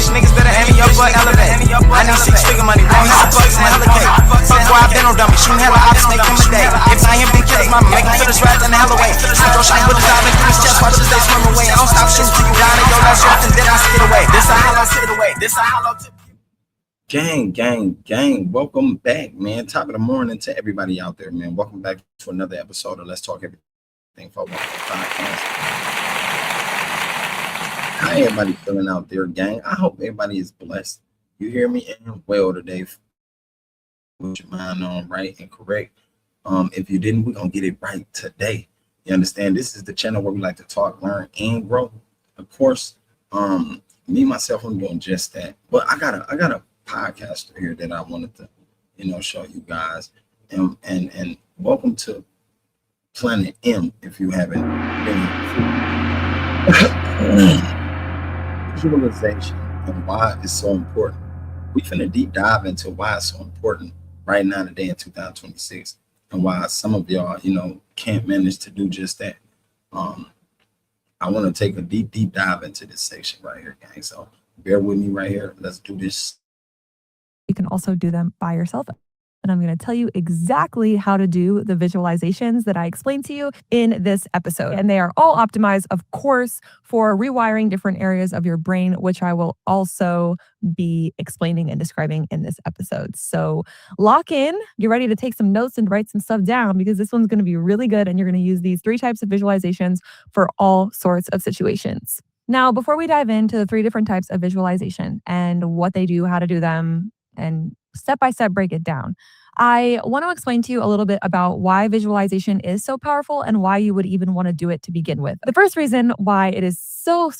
wish niggas better aim your butt elevate. I need 6-figure money, won't hella bucks and hella cake. Fuck boy, I been on dummy, shooting hella ops, make them a day. If I ain't been killers, mama, make them feel this rap in the hella way. I go shine with the diamond through his chest, watch as they swim away. I don't stop shooting till you down in your last breath, and then I skid away. This a hollow sit away. This a hollow tip. Gang, welcome back, man. Top of the morning to everybody out there, man. Welcome back to another episode of Let's Talk Everything for Podcast. How everybody feeling out there, gang? I hope everybody is blessed. You hear me? And well today. Put your mind on right and correct. If you didn't, we're gonna get it right today. You understand? This is the channel where we like to talk, learn, and grow. Of course, me myself, I'm doing just that. But I got a podcaster here that I wanted to, show you guys. And welcome to Planet M if you haven't been here. Visualization and why it's so important. We finna deep dive into why it's so important right now today in 2026 and why some of y'all, can't manage to do just that. I want to take a deep dive into this section right here, gang. So bear with me right here. Let's do this. You can also do them by yourself. And I'm going to tell you exactly how to do the visualizations that I explained to you in this episode. And they are all optimized, of course, for rewiring different areas of your brain, which I will also be explaining and describing in this episode. So lock in, get ready to take some notes and write some stuff down because this one's going to be really good. And you're going to use these 3 types of visualizations for all sorts of situations. Now, before we dive into the 3 different types of visualization and what they do, how to do them, and step-by-step break it down, I want to explain to you a little bit about why visualization is so powerful and why you would even want to do it to begin with. The first reason why it is so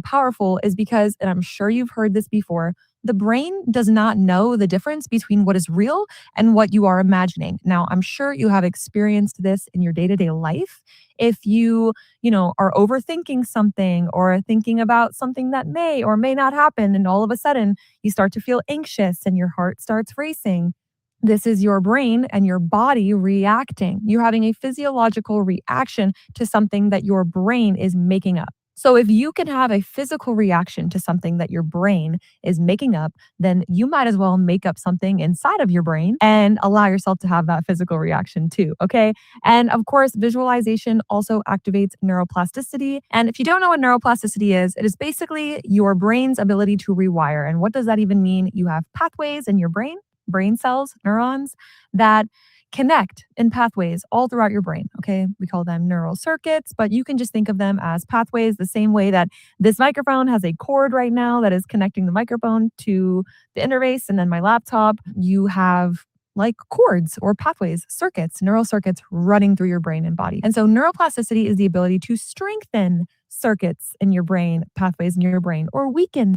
powerful is because, and I'm sure you've heard this before, the brain does not know the difference between what is real and what you are imagining. Now, I'm sure you have experienced this in your day-to-day life. If you are overthinking something or thinking about something that may or may not happen, and all of a sudden you start to feel anxious and your heart starts racing, this is your brain and your body reacting. You're having a physiological reaction to something that your brain is making up. So if you can have a physical reaction to something that your brain is making up, then you might as well make up something inside of your brain and allow yourself to have that physical reaction too, okay? And of course, visualization also activates neuroplasticity. And if you don't know what neuroplasticity is, it is basically your brain's ability to rewire. And what does that even mean? You have pathways in your brain cells, neurons, that connect in pathways all throughout your brain, okay? We call them neural circuits, but you can just think of them as pathways the same way that this microphone has a cord right now that is connecting the microphone to the interface, and then my laptop, you have like cords or pathways, circuits, neural circuits running through your brain and body. And so neuroplasticity is the ability to strengthen circuits in your brain, pathways in your brain, or weaken.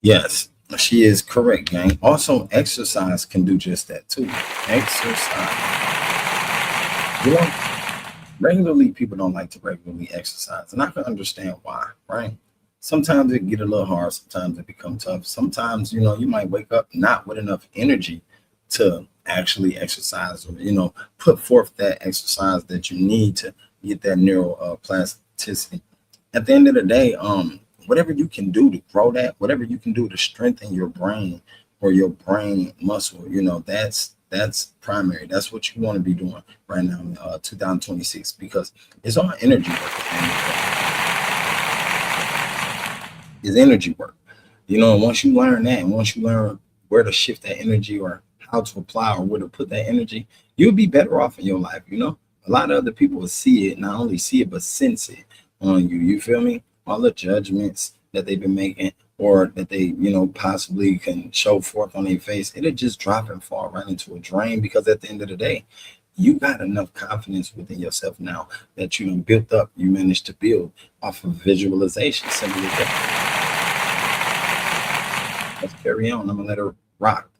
Yes. She is correct, gang. Also, exercise can do just that too. Exercise. Regularly, people don't like to regularly exercise, and I can understand why, right? Sometimes it get a little hard. Sometimes it becomes tough. Sometimes, you might wake up not with enough energy to actually exercise or, put forth that exercise that you need to get that neuroplasticity. At the end of the day, whatever you can do to grow that, whatever you can do to strengthen your brain or your brain muscle, that's primary. That's what you want to be doing right now in 2026 because it's all energy work. It's energy work. And once you learn that, and once you learn where to shift that energy or how to apply or where to put that energy, you'll be better off in your life. A lot of other people will see it, not only see it, but sense it on you. You feel me? All the judgments that they've been making or that they, possibly can show forth on their face, it'll just drop and fall right into a drain because at the end of the day, you got enough confidence within yourself now that you built up, you managed to build off of visualization. Simply that. Let's carry on. I'm going to let her rock.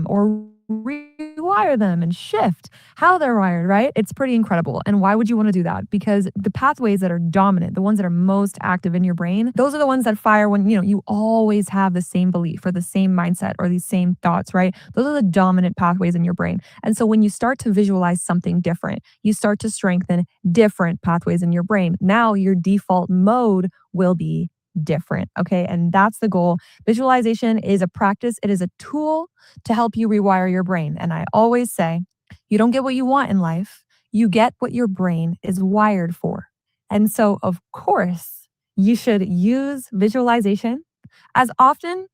Or rewiring rewire them and shift how they're wired, right? It's pretty incredible. And why would you want to do that? Because the pathways that are dominant, the ones that are most active in your brain, those are the ones that fire when, you always have the same belief or the same mindset or these same thoughts, right? Those are the dominant pathways in your brain. And so when you start to visualize something different, you start to strengthen different pathways in your brain. Now your default mode will be different. Okay. And that's the goal. Visualization is a practice. It is a tool to help you rewire your brain. And I always say, you don't get what you want in life. You get what your brain is wired for. And so, of course, you should use visualization as often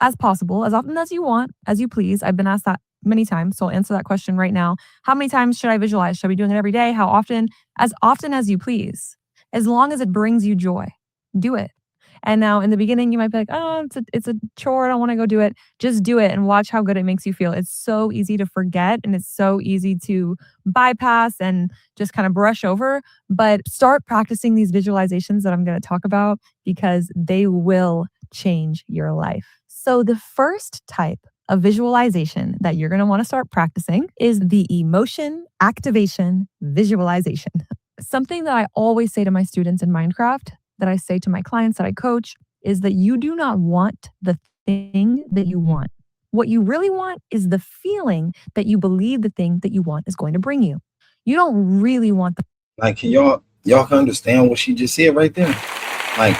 as possible, as often as you want, as you please. I've been asked that many times. So I'll answer that question right now. How many times should I visualize? Should I be doing it every day? How often? As often as you please. As long as it brings you joy, do it. And now in the beginning, you might be like, oh, it's a chore. I don't want to go do it. Just do it and watch how good it makes you feel. It's so easy to forget and it's so easy to bypass and just kind of brush over. But start practicing these visualizations that I'm going to talk about because they will change your life. So the first type of visualization that you're going to want to start practicing is the emotion activation visualization. Something that I always say to my students in Minecraft, that I say to my clients that I coach, is that you do not want the thing that you want. What you really want is the feeling that you believe the thing that you want is going to bring you. You don't really want the Like, can y'all can understand what she just said right there? Like,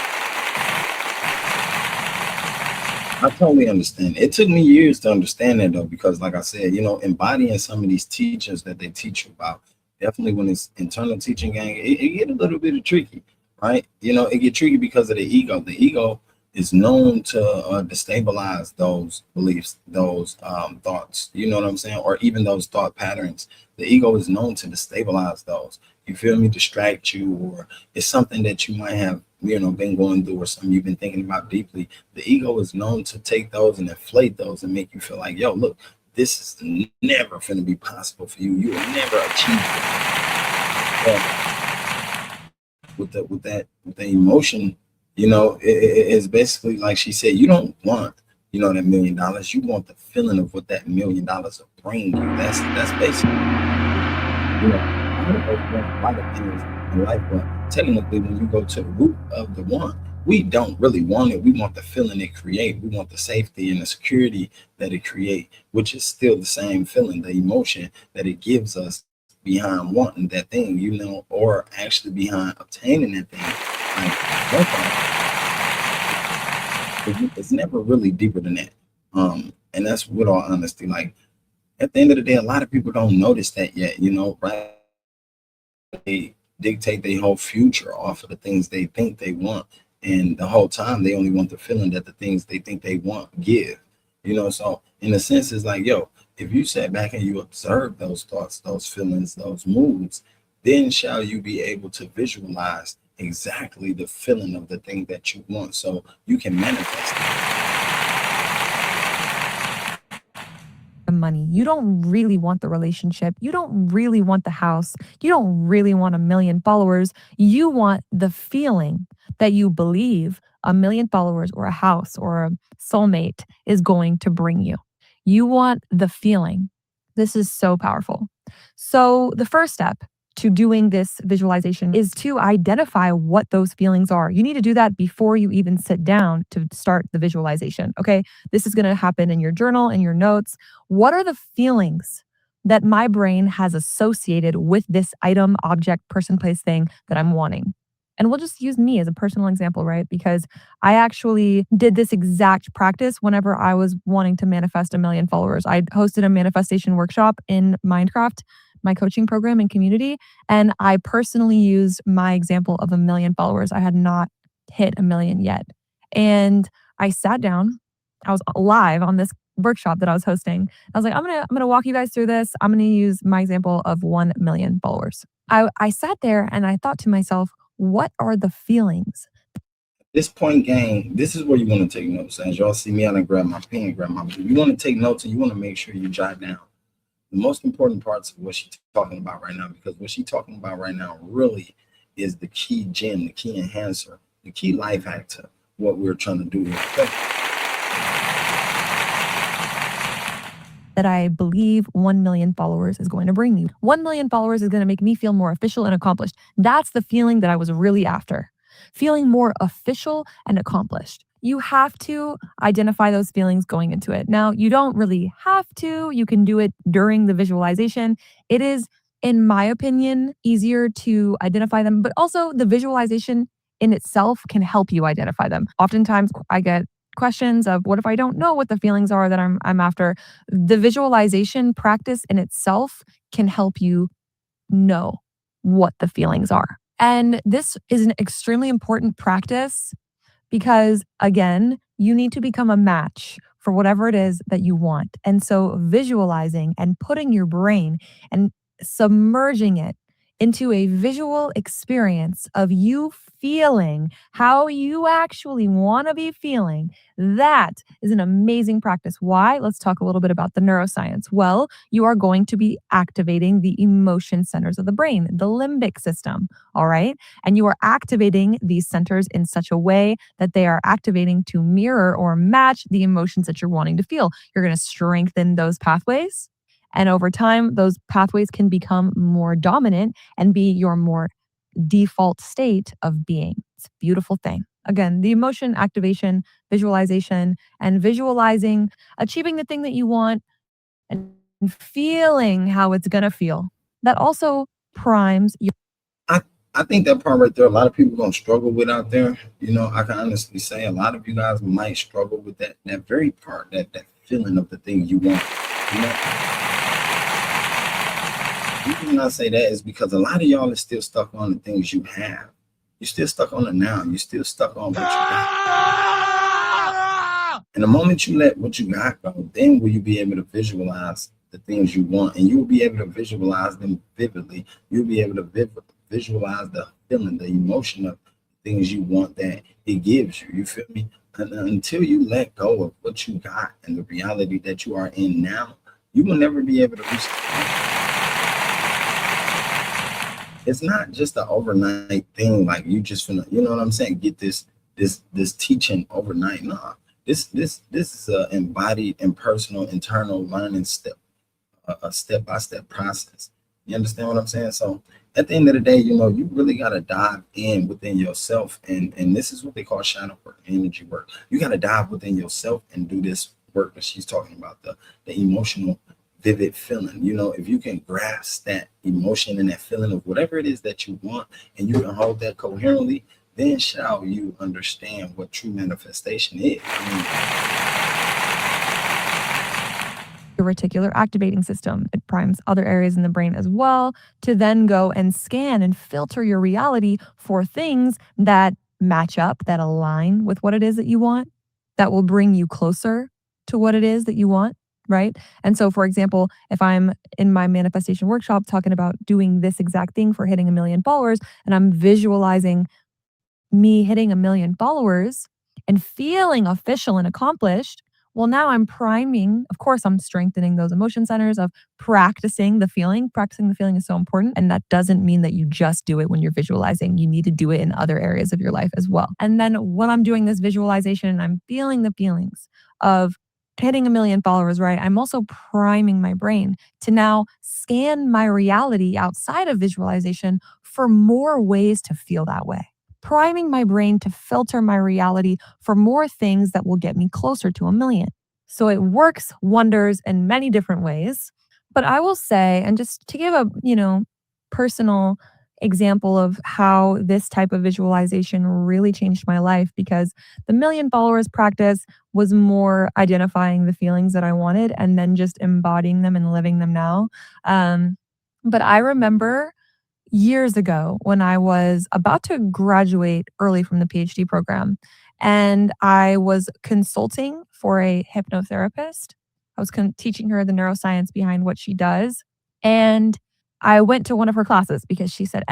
I totally understand. It took me years to understand that though, because like I said, embodying some of these teachers that they teach you about, definitely when it's internal teaching gang, it get a little bit tricky, right? It get tricky because of the ego. The ego is known to destabilize those beliefs, those thoughts, you know what I'm saying? Or even those thought patterns. The ego is known to destabilize those. You feel me? Distract you, or it's something that you might have, been going through or something you've been thinking about deeply. The ego is known to take those and inflate those and make you feel like, yo, look, this is never going to be possible for you. You will never achieve it. With the emotion, it's basically like she said, you don't want, that $1 million. You want the feeling of what that $1 million will bring you. That's basically, a lot of things in life, but technically when you go to the root of the want, we don't really want it. We want the feeling it create. We want the safety and the security that it create, which is still the same feeling, the emotion that it gives us behind wanting that thing, or actually behind obtaining that thing. Like, it's never really deeper than that. And that's with all honesty. Like, at the end of the day, a lot of people don't notice that yet, right? They dictate their whole future off of the things they think they want. And the whole time they only want the feeling that the things they think they want give. So in a sense, it's like, yo, if you sat back and you observe those thoughts, those feelings, those moods, then shall you be able to visualize exactly the feeling of the thing that you want, so you can manifest it. money. You don't really want the relationship. You don't really want the house. You don't really want 1 million followers. You want the feeling that you believe 1 million followers or a house or a soulmate is going to bring you. You want the feeling. This is so powerful. So the first step to doing this visualization is to identify what those feelings are. You need to do that before you even sit down to start the visualization. Okay. This is going to happen in your journal, in your notes. What are the feelings that my brain has associated with this item, object, person, place, thing that I'm wanting? And we'll just use me as a personal example, right? Because I actually did this exact practice whenever I was wanting to manifest 1 million followers. I hosted a manifestation workshop in Minecraft, my coaching program and community. And I personally used my example of 1 million followers. I had not hit 1 million yet. And I sat down, I was live on this workshop that I was hosting. I was like, I'm gonna walk you guys through this. I'm gonna use my example of 1 million followers. I sat there and I thought to myself, what are the feelings? This point, gang, this is where you want to take notes. As y'all see me, I done grab my pen, grab my book. You want to take notes and you want to make sure you jot down the most important parts of what she's talking about right now, because what she's talking about right now really is the key gem, the key enhancer, the key life hack to what we're trying to do here. Okay? that I believe 1 million followers is going to bring me. 1 million followers is going to make me feel more official and accomplished. That's the feeling that I was really after. Feeling more official and accomplished. You have to identify those feelings going into it. Now, you don't really have to. You can do it during the visualization. It is, in my opinion, easier to identify them, but also the visualization in itself can help you identify them. Oftentimes, I get questions of what if I don't know what the feelings are that I'm after? The visualization practice in itself can help you know what the feelings are. And this is an extremely important practice because, again, you need to become a match for whatever it is that you want. And so visualizing and putting your brain and submerging it into a visual experience of you feeling how you actually want to be feeling, that is an amazing practice. Why? Let's talk a little bit about the neuroscience. Well, you are going to be activating the emotion centers of the brain, the limbic system. All right. And you are activating these centers in such a way that they are activating to mirror or match the emotions that you're wanting to feel. You're going to strengthen those pathways. And over time, those pathways can become more dominant and be your more default state of being. It's a beautiful thing. Again, the emotion activation, visualization, and visualizing, achieving the thing that you want and feeling how it's going to feel. That also primes your. I think that part right there, a lot of people gonna struggle with out there. I can honestly say a lot of you guys might struggle with that very part, that feeling of the thing you want. You know, the reason I say that is because a lot of y'all is still stuck on the things you have. You're still stuck on the now. You're still stuck on what you got. And the moment you let what you got go, then will you be able to visualize the things you want, and you'll be able to visualize them vividly. You'll be able to visualize the feeling, the emotion of things you want that it gives you. You feel me? And until you let go of what you got and the reality that you are in now, you will never be able to reach the point. It's not just an overnight thing, like you just finna, you know what I'm saying, get this teaching overnight. No, this is a embodied and personal internal learning step, a step-by-step process. You understand what I'm saying? So at the end of the day, you really got to dive in within yourself, and this is what they call shadow work, energy work. You got to dive within yourself and do this work that she's talking about, the emotional vivid feeling. If you can grasp that emotion and that feeling of whatever it is that you want, and you can hold that coherently, then shall you understand what true manifestation is. Your reticular activating system. It primes other areas in the brain as well to then go and scan and filter your reality for things that match up, that align with what it is that you want, that will bring you closer to what it is that you want. Right. And so, for example, if I'm in my manifestation workshop talking about doing this exact thing for hitting 1 million followers, and I'm visualizing me hitting 1 million followers and feeling official and accomplished, well, now I'm priming. Of course, I'm strengthening those emotion centers of practicing the feeling. Practicing the feeling is so important. And that doesn't mean that you just do it when you're visualizing. You need to do it in other areas of your life as well. And then when I'm doing this visualization and I'm feeling the feelings of hitting 1 million followers, right? I'm also priming my brain to now scan my reality outside of visualization for more ways to feel that way. Priming my brain to filter my reality for more things that will get me closer to 1 million. So it works wonders in many different ways. But I will say, and just to give a, personal example of how this type of visualization really changed my life, because the 1 million followers practice was more identifying the feelings that I wanted and then just embodying them and living them now. But I remember years ago when I was about to graduate early from the PhD program, and I was consulting for a hypnotherapist. I was teaching her the neuroscience behind what she does. And I went to one of her classes because she said,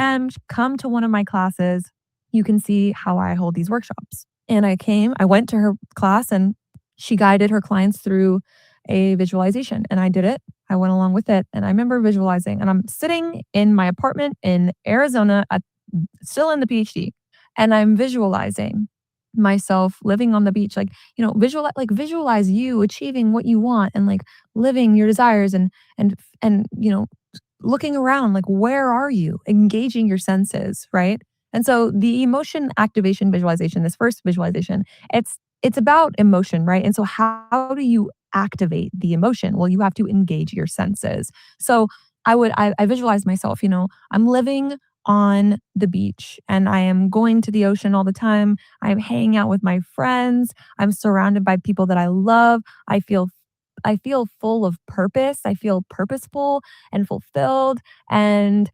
come to one of my classes. You can see how I hold these workshops. And I went to her class, and she guided her clients through a visualization, and I did it. I went along with it, and I remember visualizing, and I'm sitting in my apartment in Arizona, still in the PhD, and I'm visualizing myself living on the beach, like, visualize you achieving what you want and like living your desires and looking around, like, where are you? Engaging your senses, right? And so the emotion activation visualization, this first visualization, it's about emotion, right? And so how do you activate the emotion? Well, you have to engage your senses. So I visualize myself, I'm living on the beach and I am going to the ocean all the time. I'm hanging out with my friends. I'm surrounded by people that I love. I feel full of purpose. I feel purposeful and fulfilled and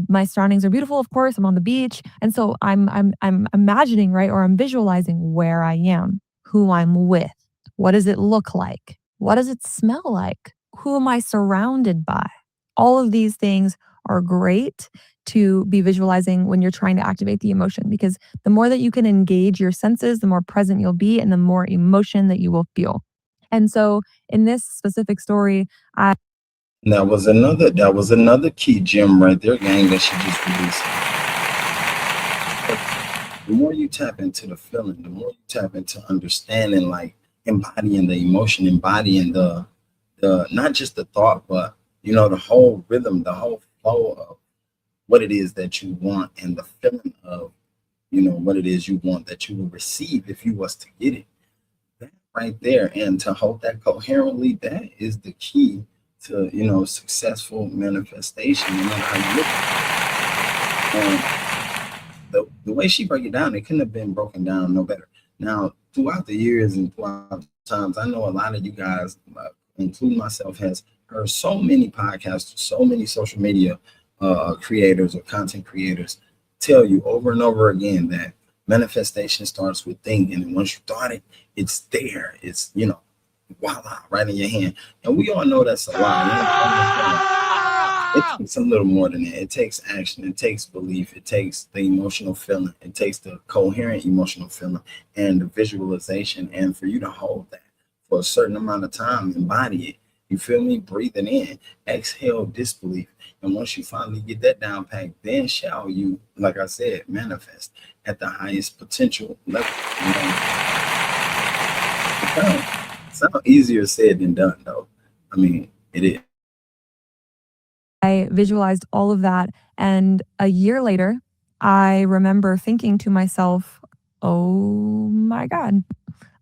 my surroundings are beautiful, of course. I'm on the beach. And so I'm imagining, right? Or I'm visualizing where I am, who I'm with. What does it look like? What does it smell like? Who am I surrounded by? All of these things are great to be visualizing when you're trying to activate the emotion because the more that you can engage your senses, the more present you'll be and the more emotion that you will feel. And so in this specific story, That was another key gem right there, gang, that she just released. The more you tap into the feeling, the more you tap into understanding, like embodying the emotion, embodying the not just the thought, but the whole rhythm, the whole flow of what it is that you want and the feeling of what it is you want that you will receive if you was to get it. That right there, and to hold that coherently, that is the key to successful manifestation, no matter how you look at it. And the way she broke it down, it couldn't have been broken down no better. Now, throughout the years and throughout the times, I know a lot of you guys, including myself, has heard so many podcasts, so many social media creators or content creators tell you over and over again that manifestation starts with thinking, and once you thought it, it's there. It's voila, right in your hand. And we all know that's a lie. It takes a little more than that. It takes action. It takes belief. It takes the emotional feeling. It takes the coherent emotional feeling and the visualization. And for you to hold that for a certain amount of time, embody it. You feel me? Breathing in, exhale disbelief. And once you finally get that down packed, then shall you, like I said, manifest at the highest potential level. It sounds easier said than done, though. I mean, it is. I visualized all of that. And a year later, I remember thinking to myself, oh my God,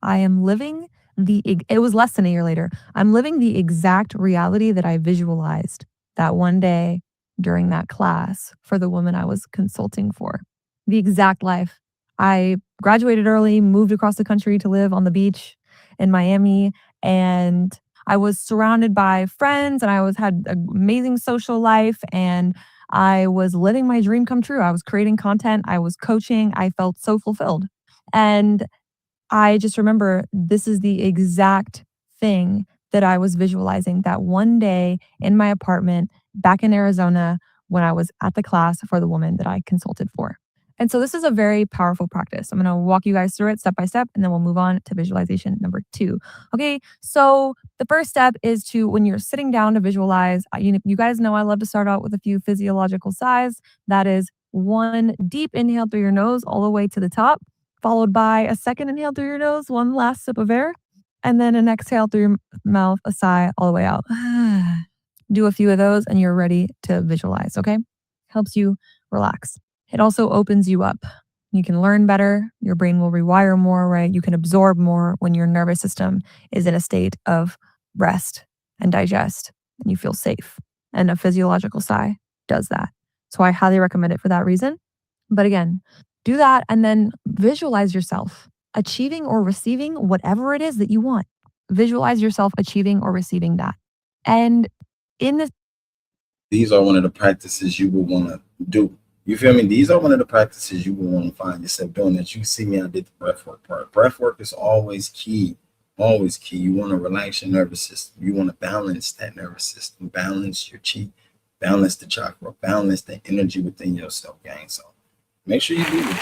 I am living it was less than a year later. I'm living the exact reality that I visualized that one day during that class for the woman I was consulting for. The exact life. I graduated early, moved across the country to live on the beach in Miami, and I was surrounded by friends and had an amazing social life and I was living my dream come true. I was creating content, I was coaching, I felt so fulfilled. And I just remember this is the exact thing that I was visualizing that one day in my apartment back in Arizona when I was at the class for the woman that I consulted for. And so this is a very powerful practice. I'm going to walk you guys through it step by step, and then we'll move on to visualization number 2. Okay, so the first step is to, when you're sitting down to visualize, you guys know I love to start out with a few physiological sighs. That is one deep inhale through your nose all the way to the top, followed by a second inhale through your nose, one last sip of air, and then an exhale through your mouth, a sigh all the way out. Do a few of those and you're ready to visualize, okay? Helps you relax. It also opens you up. You can learn better. Your brain will rewire more, right? You can absorb more when your nervous system is in a state of rest and digest and you feel safe. And a physiological sigh does that. So I highly recommend it for that reason. But again, do that and then visualize yourself achieving or receiving whatever it is that you want. Visualize yourself achieving or receiving that. And in this, These are one of the practices you will want to do. You feel me? These are one of the practices you will want to find yourself doing. That you see me, I did the breath work part. Breath work is always key. Always key. You want to relax your nervous system. You want to balance that nervous system, balance your chi, balance the chakra, balance the energy within yourself, gang. So make sure you do this.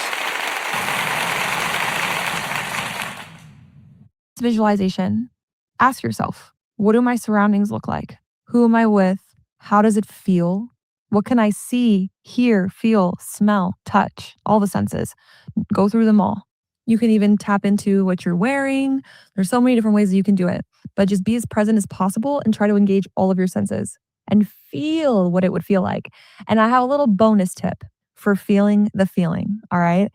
visualization, ask yourself, what do my surroundings look like? Who am I with? How does it feel? What can I see, hear, feel, smell, touch, all the senses? Go through them all. You can even tap into what you're wearing. There's so many different ways that you can do it, but just be as present as possible and try to engage all of your senses and feel what it would feel like. And I have a little bonus tip for feeling the feeling. All right.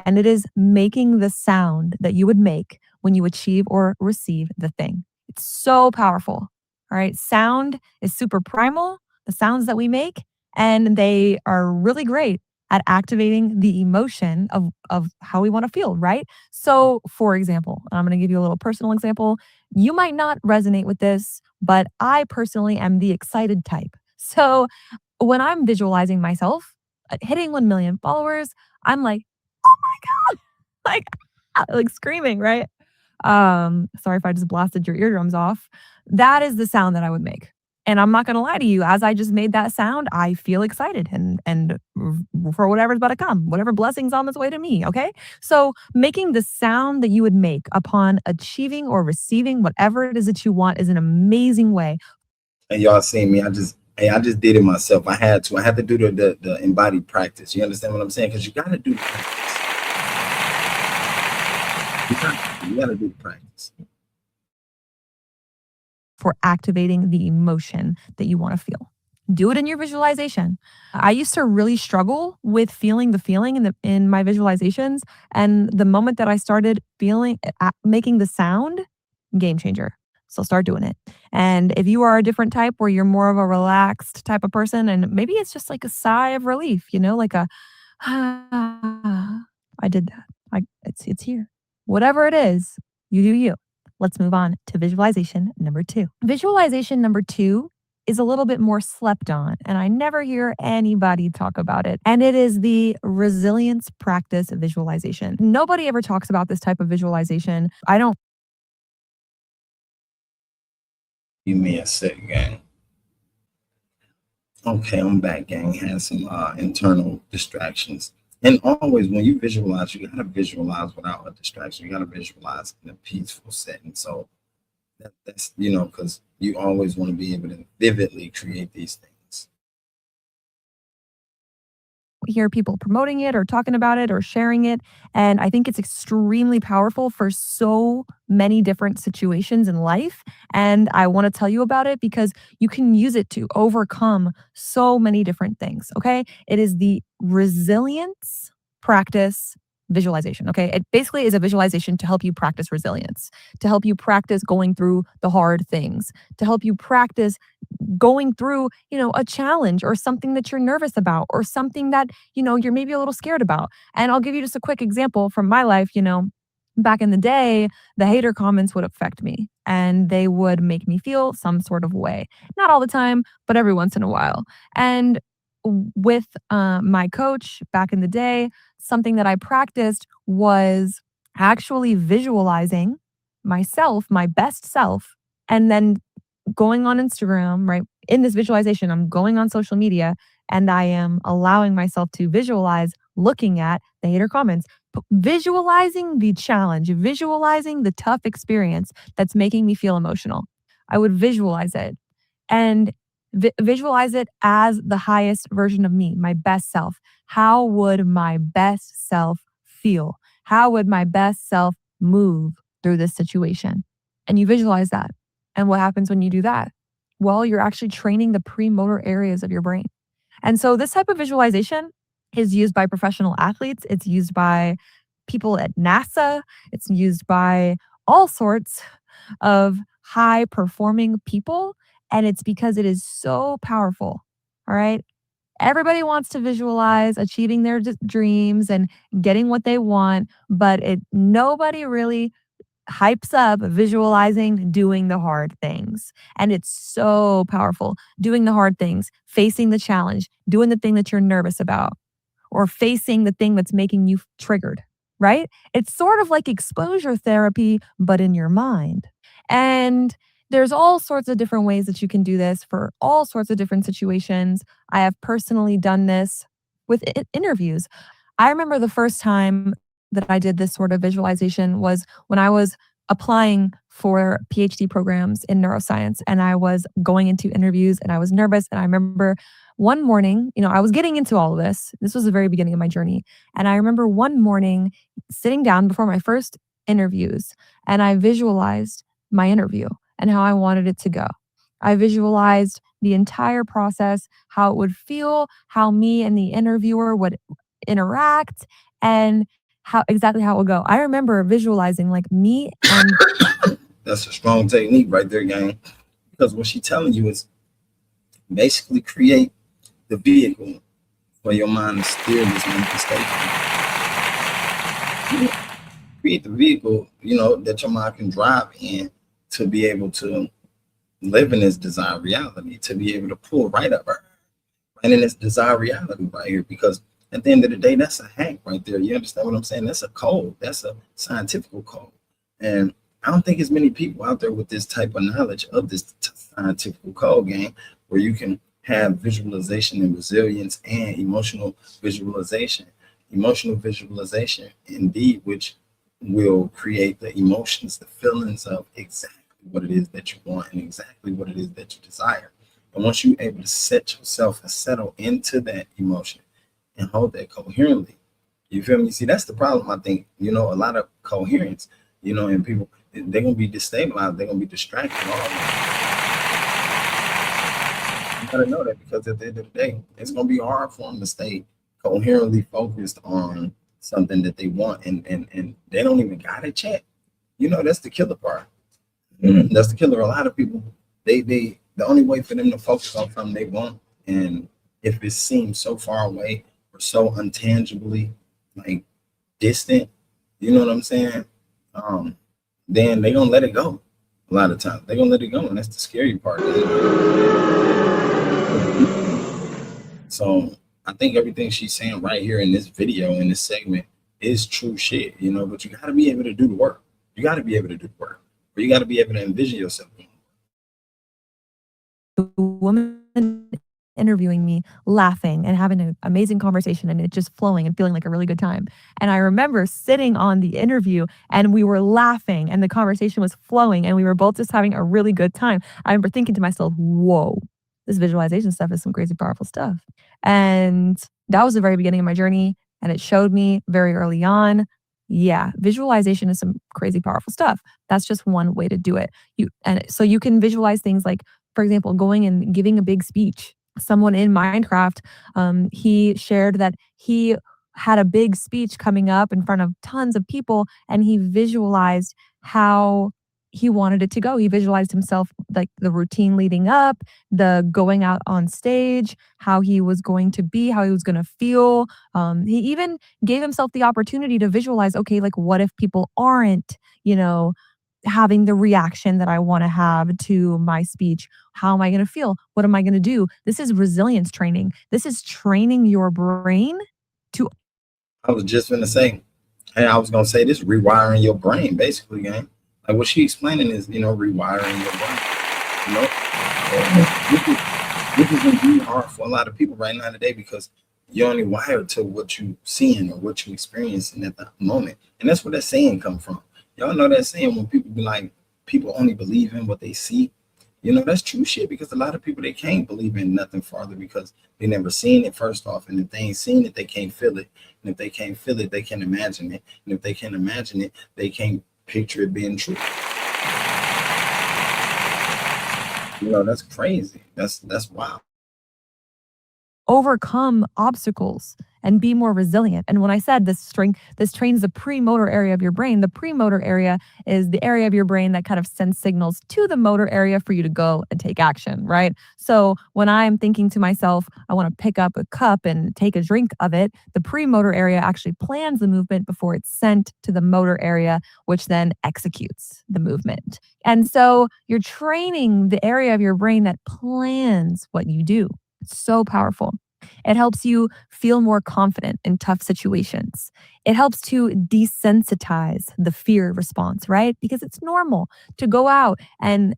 And it is making the sound that you would make when you achieve or receive the thing. It's so powerful. All right. Sound is super primal, the sounds that we make, and they are really great at activating the emotion of how we want to feel, right? So, for example, I'm going to give you a little personal example. You might not resonate with this, but I personally am the excited type. So, when I'm visualizing myself hitting 1 million followers, I'm like, oh my God, like, like screaming, right? Sorry if I just blasted your eardrums off. That is the sound that I would make. And I'm not gonna lie to you, as I just made that sound, I feel excited for whatever's about to come, whatever blessings on its way to me. Okay. So making the sound that you would make upon achieving or receiving whatever it is that you want is an amazing way. And y'all seen me. I just did it myself. I had to do the embodied practice. You understand what I'm saying? Because you gotta do the practice. You gotta do the practice. For activating the emotion that you want to feel. Do it in your visualization. I used to really struggle with feeling the feeling in my visualizations, and the moment that I started feeling making the sound, game changer. So start doing it. And if you are a different type where you're more of a relaxed type of person, and maybe it's just like a sigh of relief, like a ah, I did that. It's here. Whatever it is, you do you. Let's move on to visualization number 2. Visualization number 2 is a little bit more slept on, and I never hear anybody talk about it. And it is the resilience practice visualization. Nobody ever talks about this type of visualization. I don't. Give me a sec, gang. Okay, I'm back, gang. Had some internal distractions. And always, when you visualize, you gotta visualize without a distraction. You gotta visualize in a peaceful setting. So that's because you always want to be able to vividly create these things. Hear people promoting it or talking about it or sharing it. And I think it's extremely powerful for so many different situations in life. And I want to tell you about it because you can use it to overcome so many different things. Okay. It is the resilience practice visualization. Okay. It basically is a visualization to help you practice resilience, to help you practice going through the hard things, to help you practice going through, a challenge or something that you're nervous about or something that, you're maybe a little scared about. And I'll give you just a quick example from my life. Back in the day, the hater comments would affect me and they would make me feel some sort of way. Not all the time, but every once in a while. And with my coach back in the day, something that I practiced was actually visualizing myself, my best self, and then going on Instagram, right? In this visualization, I'm going on social media and I am allowing myself to visualize looking at the hater comments, visualizing the challenge, visualizing the tough experience that's making me feel emotional. I would visualize it and visualize it as the highest version of me, my best self. How would my best self feel? How would my best self move through this situation? And you visualize that. And what happens when you do that? Well, you're actually training the premotor areas of your brain. And so this type of visualization is used by professional athletes. It's used by people at NASA. It's used by all sorts of high performing people. And it's because it is so powerful. All right. Everybody wants to visualize achieving their dreams and getting what they want, but nobody really hypes up visualizing doing the hard things. And it's so powerful. Doing the hard things, facing the challenge, doing the thing that you're nervous about, or facing the thing that's making you triggered, right? It's sort of like exposure therapy, but in your mind. And there's all sorts of different ways that you can do this for all sorts of different situations. I have personally done this with interviews. I remember the first time that I did this sort of visualization was when I was applying for PhD programs in neuroscience and I was going into interviews and I was nervous. And I remember one morning, I was getting into all of this. This was the very beginning of my journey. And I remember one morning sitting down before my first interviews and I visualized my interview and how I wanted it to go. I visualized the entire process, how it would feel, how me and the interviewer would interact, and exactly how it would go. I remember visualizing like me and That's a strong technique right there, gang. Because what she's telling you is basically create the vehicle for your mind to steer this manifestation. Create the vehicle, that your mind can drive in to be able to live in this desired reality, to be able to pull right up right in this desired reality right here. Because at the end of the day, that's a hack right there. You understand what I'm saying? That's a code. That's a scientific code. And I don't think there's many people out there with this type of knowledge of this scientific code game where you can have visualization and resilience and emotional visualization. Emotional visualization, indeed, which will create the emotions, the feelings of exactly what it is that you want and exactly what it is that you desire. And once you're able to set yourself and settle into that emotion and hold that coherently, you feel me? See, that's the problem. I think, a lot of coherence, and people, they're going to be destabilized. They're going to be distracted. All you got to know that, because at the end of the day, it's going to be hard for them to stay coherently focused on something that they want, and they don't even got to check. That's the killer part. That's the killer. A lot of people, they the only way for them to focus on something they want, and if it seems so far away or so untangibly like distant, you know what I'm saying? Then they gonna let it go. A lot of times they gonna let it go, and that's the scary part. So I think everything she's saying right here in this video, in this segment, is true shit, but you got to be able to do the work. You got to be able to do the work. But you got to be able to envision yourself. the woman interviewing me laughing and having an amazing conversation and it just flowing and feeling like a really good time. And I remember sitting on the interview and we were laughing and the conversation was flowing and we were both just having a really good time. I remember thinking to myself, whoa, this visualization stuff is some crazy powerful stuff. And that was the very beginning of my journey. And it showed me very early on, yeah, visualization is some crazy powerful stuff. That's just one way to do it. So you can visualize things like, for example, going and giving a big speech. Someone in Minecraft, he shared that he had a big speech coming up in front of tons of people, and he visualized how he wanted it to go. He visualized himself, like the routine leading up, the going out on stage, how he was going to be, how he was going to feel. He even gave himself the opportunity to visualize, okay, like what if people aren't, having the reaction that I want to have to my speech? How am I going to feel? What am I going to do? This is resilience training. This is training your brain to. I was just going to say, and I was going to say this, rewiring your brain, basically, gang. Like what she explaining is, rewiring your brain. This is going to be hard for a lot of people right now today because you're only wired to what you seeing or what you experiencing at the moment. And that's where that saying come from. Y'all know that saying when people be like, people only believe in what they see. That's true shit, because a lot of people, they can't believe in nothing farther because they never seen it, first off. And if they ain't seen it, they can't feel it. And if they can't feel it, they can imagine it. And if they can't imagine it, they can't picture it being true. That's crazy. That's wild. Overcome obstacles and be more resilient. And when I said this trains the premotor area of your brain. The premotor area is the area of your brain that kind of sends signals to the motor area for you to go and take action, right? So when I'm thinking to myself, I want to pick up a cup and take a drink of it, the premotor area actually plans the movement before it's sent to the motor area, which then executes the movement. And so you're training the area of your brain that plans what you do. It's so powerful. It helps you feel more confident in tough situations. It helps to desensitize the fear response, right? Because it's normal to go out and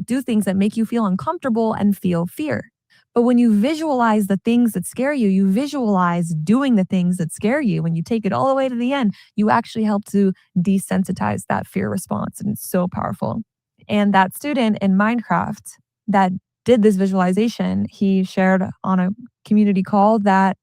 do things that make you feel uncomfortable and feel fear. But when you visualize the things that scare you, you visualize doing the things that scare you, when you take it all the way to the end, you actually help to desensitize that fear response. And it's so powerful. And that student in Minecraft that did this visualization, he shared on a community call that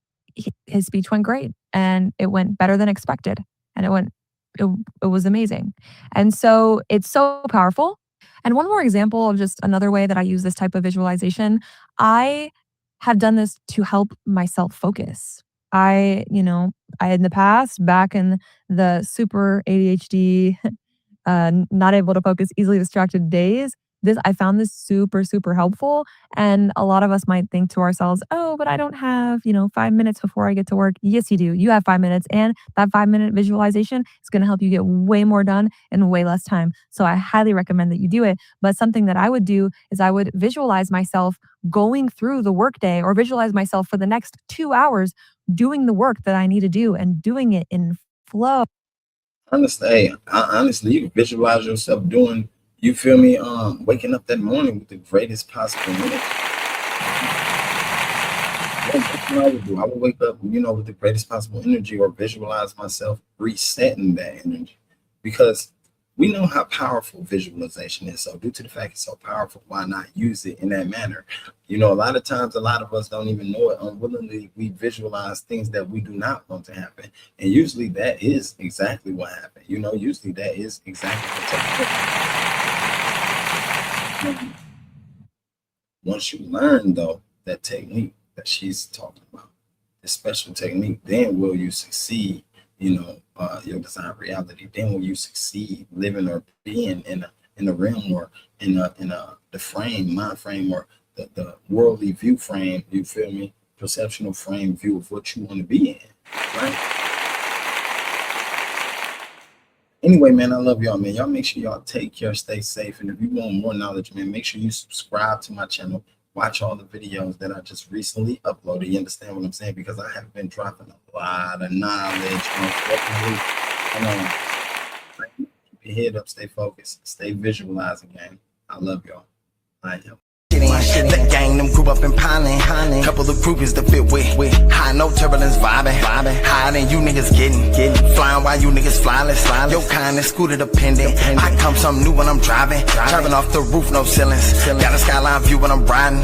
his speech went great and it went better than expected. And it was amazing. And so it's so powerful. And one more example of just another way that I use this type of visualization, I have done this to help myself focus. I in the past, back in the super ADHD, not able to focus, easily distracted days, I found this super, super helpful. And a lot of us might think to ourselves, oh, but I don't have, 5 minutes before I get to work. Yes, you do. You have 5 minutes. And that 5 minute visualization is going to help you get way more done in way less time. So I highly recommend that you do it. But something that I would do is I would visualize myself going through the workday or visualize myself for the next 2 hours doing the work that I need to do and doing it in flow. Honestly, hey, honestly, you can visualize yourself doing, you feel me, waking up that morning with the greatest possible energy. That's what I would do. I would wake up, with the greatest possible energy, or visualize myself resetting that energy, because we know how powerful visualization is. So due to the fact it's so powerful, why not use it in that manner? A lot of times, a lot of us don't even know it. Unwillingly, we visualize things that we do not want to happen. And usually that is exactly what happened. Usually that is exactly what takes place. Once you learn, though, that technique that she's talking about, this special technique, then will you succeed, your desired reality. Then will you succeed living or being in a realm, or in the frame, mind frame, or the worldly view frame, you feel me? Perceptional frame view of what you want to be in, right? Anyway, man, I love y'all, man. Y'all make sure y'all take care, stay safe. And if you want more knowledge, man, make sure you subscribe to my channel. Watch all the videos that I just recently uploaded. You understand what I'm saying? Because I have been dropping a lot of knowledge. Keep your head up, stay focused, stay visualizing, gang. I love y'all. I am. The gang, them grew up in piling. Couple of groupies to fit with. High, no turbulence, vibing. Higher than you niggas getting. Flying while you niggas flyless. Your kind is scooter dependent. I come something new when I'm driving. Driving off the roof, no ceilings. Got a skyline view when I'm riding.